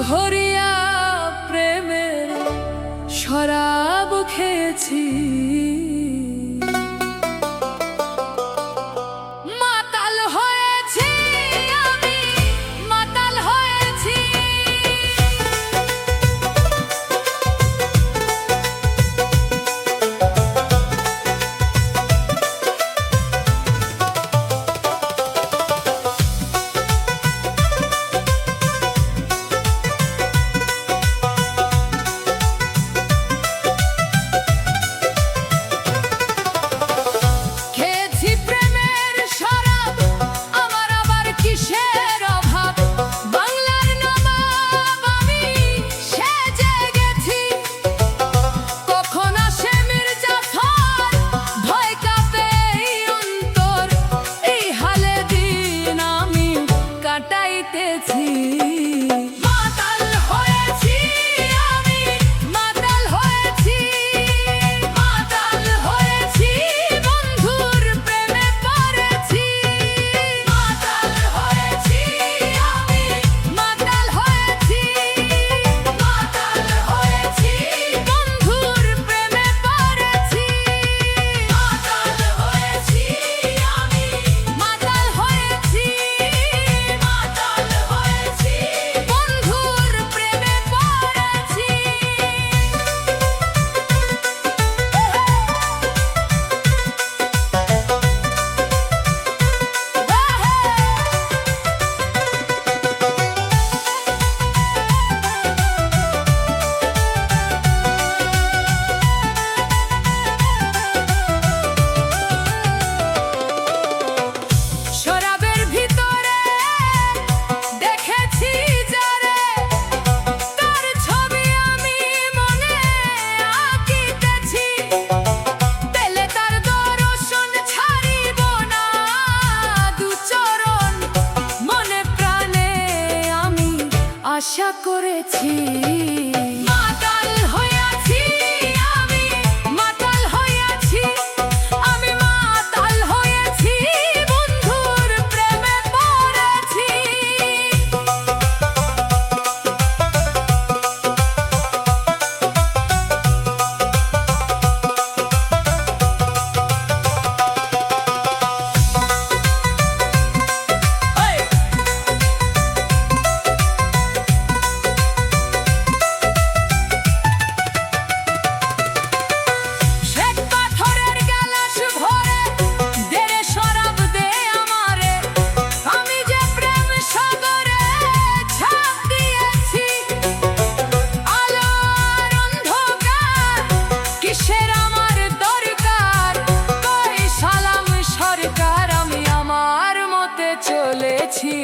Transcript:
ভরিয়া প্রেমের শরাব খেয়েছি, মাতাল হয়েছি আমি, মাতাল হয়েছি। মাতাল হয়েছি আমি, মাতাল হয়েছি, মাতাল হয়েছি, বন্ধুর প্রেমে পড়েছি। মাতাল হয়েছি আমি, মাতাল হয়েছি, মাতাল হয়েছি, বন্ধুর প্রেমে পড়েছি। মাতাল হয়েছি আমি, মাতাল হয়েছি, বন্ধুর প্রেমে পড়েছি। শরাবের ভিতরে দেখেছি যারে, তার ছবি আমি মনে আঁকিতেছি। পেলে তার দর্শন ছাড়িব না দু চরণ, মনে প্রাণে আমি আশা করেছি। মাতাল হইয়াছি আমি, মাতাল হইয়াছি, আমি মাতাল হয়েছি, বন্ধুর প্রেমে পড়েছি। কিসের আমার দরকার, কই সালাম সরকার, আমি আমার মতে চলেছি।